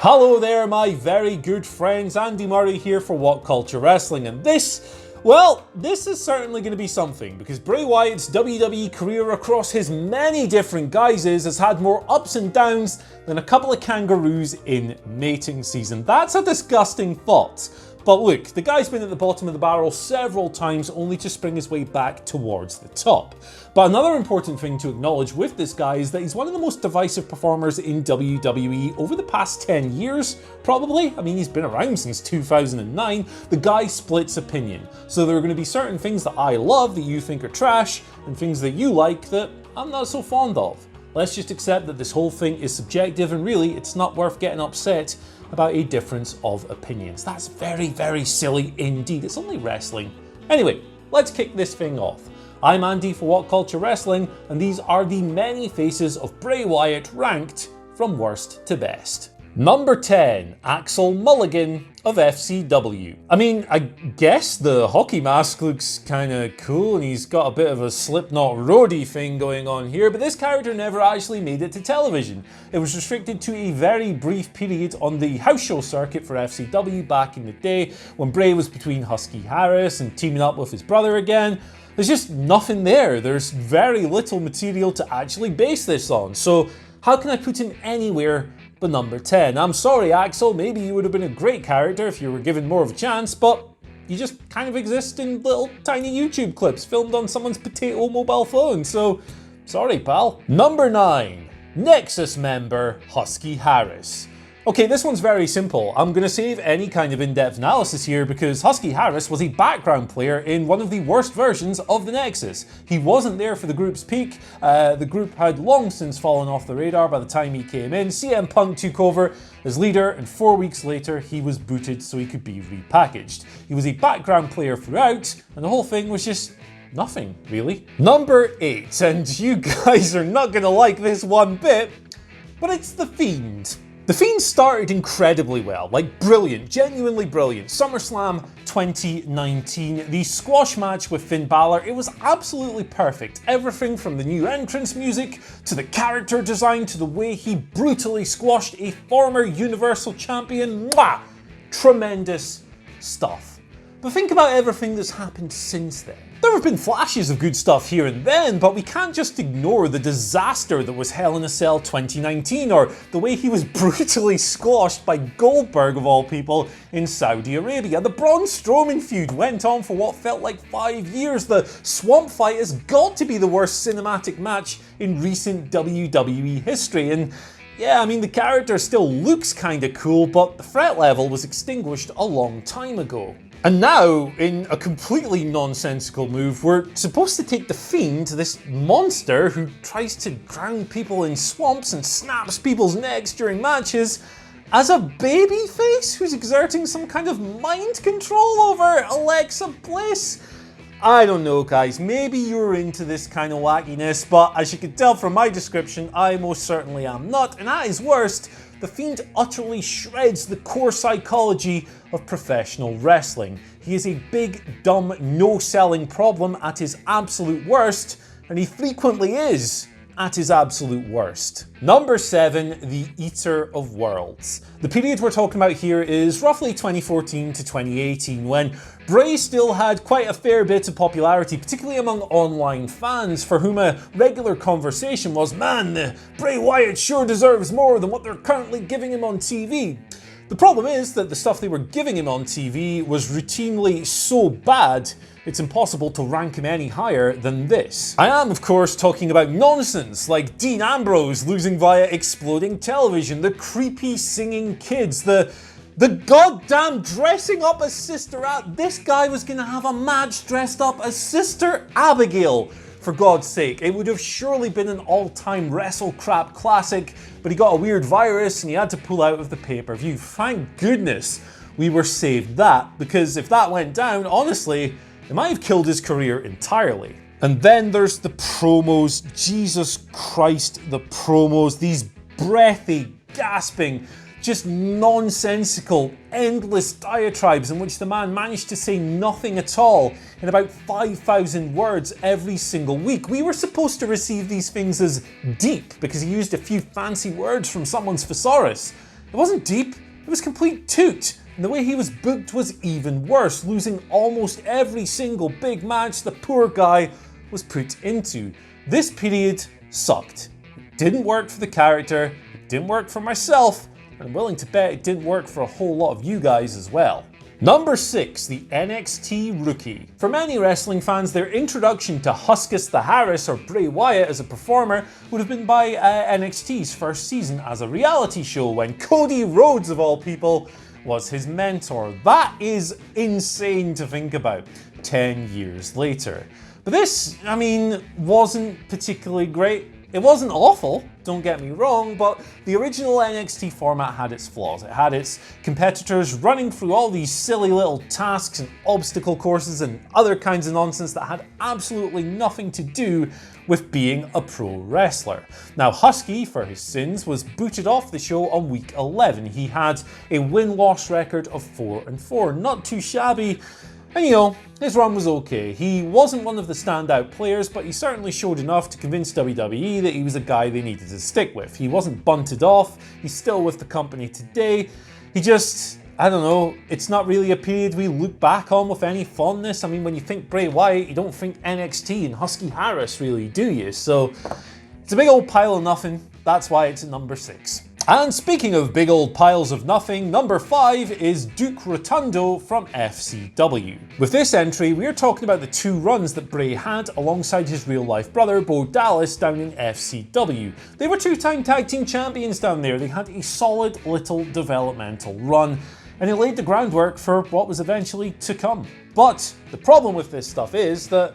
Hello there, my very good friends. Andy Murray here for What Culture Wrestling, and this is certainly going to be something, because Bray Wyatt's WWE career across his many different guises has had more ups and downs than a couple of kangaroos in mating season. That's a disgusting thought. But look, the guy's been at the bottom of the barrel several times only to spring his way back towards the top. But another important thing to acknowledge with this guy is that he's one of the most divisive performers in WWE over the past 10 years, probably. I mean, he's been around since 2009. The guy splits opinion. So there are going to be certain things that I love that you think are trash, and things that you like that I'm not so fond of. Let's just accept that this whole thing is subjective, and really it's not worth getting upset about a difference of opinions. That's very, very silly indeed. It's only wrestling. Anyway, let's kick this thing off. I'm Andy for What Culture Wrestling, and these are the many faces of Bray Wyatt ranked from worst to best. Number 10, Axel Mulligan of FCW. I mean, I guess the hockey mask looks kinda cool and he's got a bit of a Slipknot roadie thing going on here, but this character never actually made it to television. It was restricted to a very brief period on the house show circuit for FCW back in the day when Bray was between Husky Harris and teaming up with his brother again. There's just nothing there. There's very little material to actually base this on, so how can I put him anywhere but number 10? I'm sorry, Axel, maybe you would have been a great character if you were given more of a chance, but you just kind of exist in little tiny YouTube clips filmed on someone's potato mobile phone, so sorry, pal. Number 9, Nexus member Husky Harris. Okay, this one's very simple. I'm going to save any kind of in-depth analysis here because Husky Harris was a background player in one of the worst versions of the Nexus. He wasn't there for the group's peak. The group had long since fallen off the radar by the time he came in. CM Punk took over as leader, and 4 weeks later he was booted so he could be repackaged. He was a background player throughout, and the whole thing was just nothing, really. Number 8, and you guys are not going to like this one bit, but it's The Fiend. The Fiend started incredibly well, like brilliant, genuinely brilliant. SummerSlam 2019, the squash match with Finn Balor, it was absolutely perfect. Everything from the new entrance music, to the character design, to the way he brutally squashed a former Universal Champion. Mwah! Tremendous stuff. But think about everything that's happened since then. There have been flashes of good stuff here and then, but we can't just ignore the disaster that was Hell in a Cell 2019, or the way he was brutally squashed by Goldberg of all people in Saudi Arabia. The Braun Strowman feud went on for what felt like 5 years. The Swamp Fight has got to be the worst cinematic match in recent WWE history, and yeah, I mean, the character still looks kinda cool, but the threat level was extinguished a long time ago. And now, in a completely nonsensical move, we're supposed to take The Fiend, this monster who tries to drown people in swamps and snaps people's necks during matches, as a babyface who's exerting some kind of mind control over Alexa Bliss. I don't know, guys, maybe you're into this kind of wackiness, but as you can tell from my description, I most certainly am not, and at his worst, The Fiend utterly shreds the core psychology of professional wrestling. He is a big, dumb, no-selling problem at his absolute worst, and he frequently is at his absolute worst. Number 7, the Eater of Worlds. The period we're talking about here is roughly 2014 to 2018, when Bray still had quite a fair bit of popularity, particularly among online fans, for whom a regular conversation was, man, Bray Wyatt sure deserves more than what they're currently giving him on TV. The problem is that the stuff they were giving him on TV was routinely so bad, it's impossible to rank him any higher than this. I am, of course, talking about nonsense like Dean Ambrose losing via exploding television, the creepy singing kids, the goddamn dressing up as Sister this guy was gonna have a match dressed up as Sister Abigail. For God's sake, it would have surely been an all-time wrestle crap classic, but he got a weird virus and he had to pull out of the pay-per-view. Thank goodness we were saved that, because if that went down, honestly, it might have killed his career entirely. And then there's the promos. Jesus Christ, the promos. These breathy, gasping, just nonsensical, endless diatribes in which the man managed to say nothing at all in about 5,000 words every single week. We were supposed to receive these things as deep because he used a few fancy words from someone's thesaurus. It wasn't deep, it was complete toot. And the way he was booked was even worse, losing almost every single big match the poor guy was put into. This period sucked. It didn't work for the character, it didn't work for myself, and I'm willing to bet it didn't work for a whole lot of you guys as well. Number 6, the NXT Rookie. For many wrestling fans, their introduction to Husky Harris or Bray Wyatt as a performer would have been by NXT's first season as a reality show when Cody Rhodes, of all people, was his mentor. That is insane to think about 10 years later. But this, wasn't particularly great. It wasn't awful, don't get me wrong, but the original NXT format had its flaws. It had its competitors running through all these silly little tasks and obstacle courses and other kinds of nonsense that had absolutely nothing to do with being a pro wrestler. Now, Husky, for his sins, was booted off the show on week 11. He had a win-loss record of 4-4, not too shabby. And his run was okay. He wasn't one of the standout players, but he certainly showed enough to convince WWE that he was a guy they needed to stick with. He wasn't bunted off, he's still with the company today. He just, it's not really a period we look back on with any fondness. When you think Bray Wyatt, you don't think NXT and Husky Harris really, do you? So, it's a big old pile of nothing. That's why it's at number 6. And speaking of big old piles of nothing, number 5 is Duke Rotundo from FCW. With this entry, we are talking about the 2 runs that Bray had alongside his real-life brother, Bo Dallas, down in FCW. They were 2-time tag team champions down there. They had a solid little developmental run, and it laid the groundwork for what was eventually to come. But the problem with this stuff is that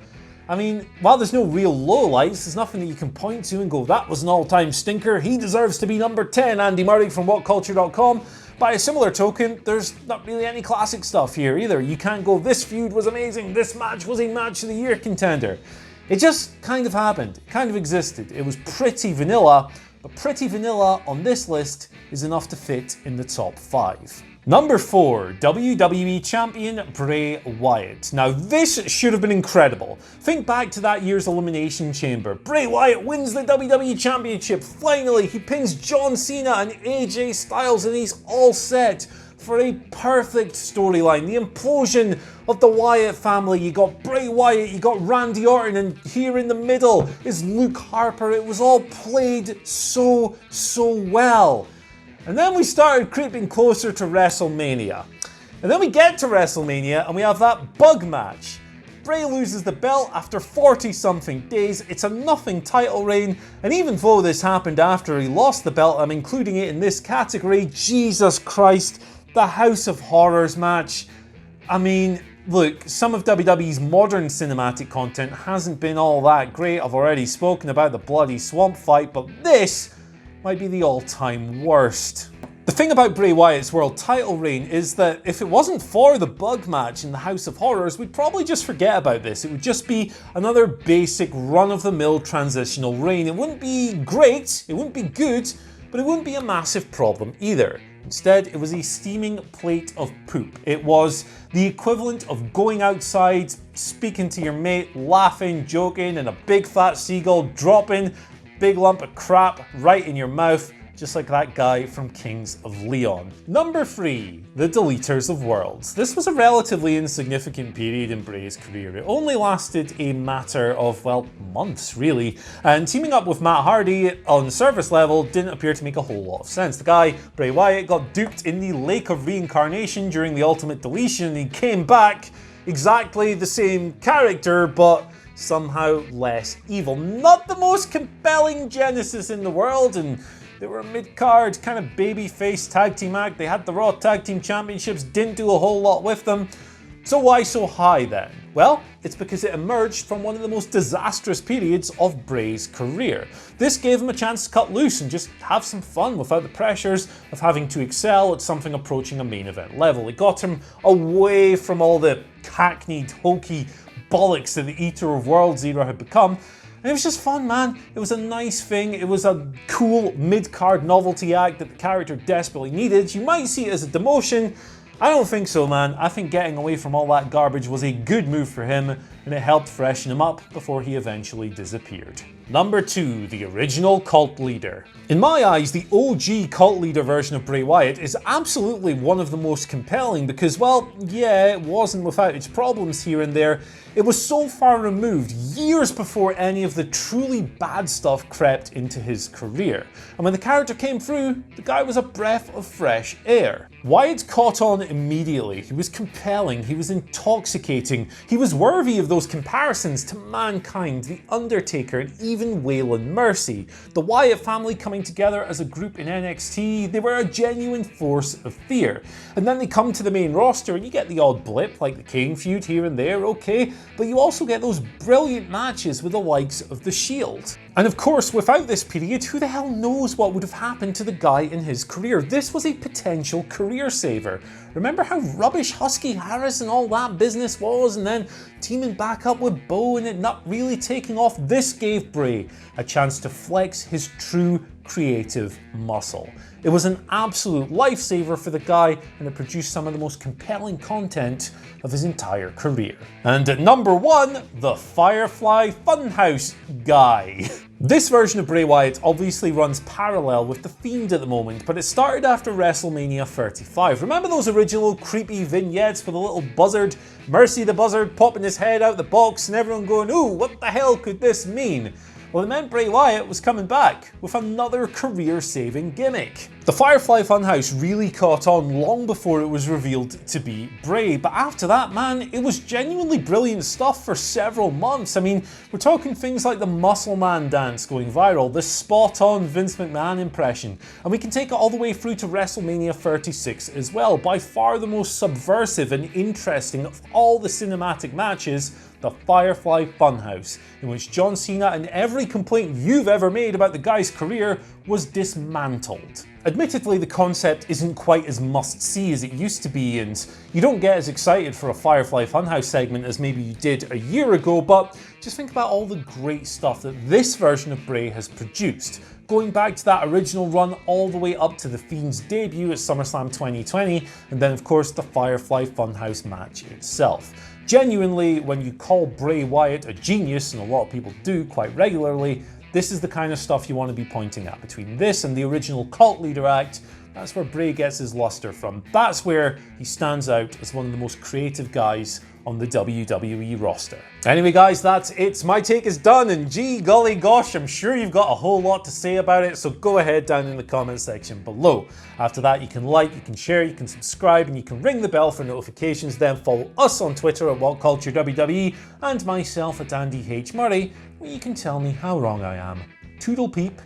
while there's no real lowlights, there's nothing that you can point to and go, that was an all-time stinker, he deserves to be number 10, Andy Murray from WhatCulture.com. By a similar token, there's not really any classic stuff here either. You can't go, this feud was amazing, this match was a match of the year contender. It just kind of happened, it kind of existed. It was pretty vanilla, but pretty vanilla on this list is enough to fit in the top 5. Number 4, WWE Champion Bray Wyatt. Now this should have been incredible. Think back to that year's Elimination Chamber. Bray Wyatt wins the WWE Championship. Finally, he pins John Cena and AJ Styles and he's all set for a perfect storyline. The implosion of the Wyatt family. You got Bray Wyatt, you got Randy Orton, and here in the middle is Luke Harper. It was all played so well. And then we started creeping closer to WrestleMania. And then we get to WrestleMania and we have that bug match. Bray loses the belt after 40-something days. It's a nothing title reign. And even though this happened after he lost the belt, I'm including it in this category. Jesus Christ, the House of Horrors match. Look, some of WWE's modern cinematic content hasn't been all that great. I've already spoken about the bloody swamp fight, but this might be the all-time worst. The thing about Bray Wyatt's world title reign is that if it wasn't for the bug match in the House of Horrors, we'd probably just forget about this. It would just be another basic run-of-the-mill transitional reign. It wouldn't be great, it wouldn't be good, but it wouldn't be a massive problem either. Instead, it was a steaming plate of poop. It was the equivalent of going outside, speaking to your mate, laughing, joking, and a big fat seagull dropping big lump of crap right in your mouth, just like that guy from Kings of Leon. Number 3, the Deleters of Worlds. This was a relatively insignificant period in Bray's career. It only lasted a matter of, months really, and teaming up with Matt Hardy on surface level didn't appear to make a whole lot of sense. The guy, Bray Wyatt, got duped in the Lake of Reincarnation during the Ultimate Deletion, and he came back exactly the same character, but somehow less evil. Not the most compelling genesis in the world, and they were a mid-card kind of babyface tag team act. They had the Raw Tag Team Championships, didn't do a whole lot with them. So why so high then? Well, it's because it emerged from one of the most disastrous periods of Bray's career. This gave him a chance to cut loose and just have some fun without the pressures of having to excel at something approaching a main event level. It got him away from all the hackneyed, hokey bollocks that the Eater of Worlds era had become. And it was just fun, man. It was a nice thing. It was a cool mid-card novelty act that the character desperately needed. You might see it as a demotion. I don't think so, man. I think getting away from all that garbage was a good move for him, and it helped freshen him up before he eventually disappeared. Number 2, the original cult leader. In my eyes, the OG cult leader version of Bray Wyatt is absolutely one of the most compelling because, well, yeah, it wasn't without its problems here and there. It was so far removed, years before any of the truly bad stuff crept into his career. And when the character came through, the guy was a breath of fresh air. Wyatt caught on immediately. He was compelling, he was intoxicating, he was worthy of those comparisons to Mankind, The Undertaker, and even Waylon Mercy. The Wyatt family coming together as a group in NXT, they were a genuine force of fear. And then they come to the main roster and you get the odd blip like the Kane feud here and there, okay, but you also get those brilliant matches with the likes of The Shield. And of course, without this period, who the hell knows what would have happened to the guy in his career? This was a potential career saver. Remember how rubbish Husky Harris and all that business was, and then teaming back up with Bo and it not really taking off? This gave Bray a chance to flex his true creative muscle. It was an absolute lifesaver for the guy, and it produced some of the most compelling content of his entire career. And at number 1, the Firefly Fun House guy. This version of Bray Wyatt obviously runs parallel with The Fiend at the moment, but it started after WrestleMania 35. Remember those original creepy vignettes with a little buzzard, Mercy the Buzzard, popping his head out the box and everyone going, ooh, what the hell could this mean? Well, it meant Bray Wyatt was coming back with another career-saving gimmick. The Firefly Fun House really caught on long before it was revealed to be Bray, but after that, man, it was genuinely brilliant stuff for several months. I mean, we're talking things like the Muscle Man dance going viral, the spot-on Vince McMahon impression, and we can take it all the way through to WrestleMania 36 as well. By far the most subversive and interesting of all the cinematic matches, the Firefly Fun House, in which John Cena and every complaint you've ever made about the guy's career was dismantled. Admittedly, the concept isn't quite as must-see as it used to be, and you don't get as excited for a Firefly Funhouse segment as maybe you did a year ago, but just think about all the great stuff that this version of Bray has produced. Going back to that original run all the way up to The Fiend's debut at SummerSlam 2020, and then of course the Firefly Funhouse match itself. Genuinely, when you call Bray Wyatt a genius, and a lot of people do quite regularly, this is the kind of stuff you want to be pointing at. Between this and the original Cult Leader act, that's where Bray gets his luster from. That's where he stands out as one of the most creative guys on the WWE roster. Anyway guys, that's it. My take is done, and gee golly gosh, I'm sure you've got a whole lot to say about it, so go ahead down in the comment section below. After that, you can like, you can share, you can subscribe, and you can ring the bell for notifications. Then follow us on Twitter at WhatCultureWWE and myself at Andy H. Murray, where you can tell me how wrong I am. Toodle peep.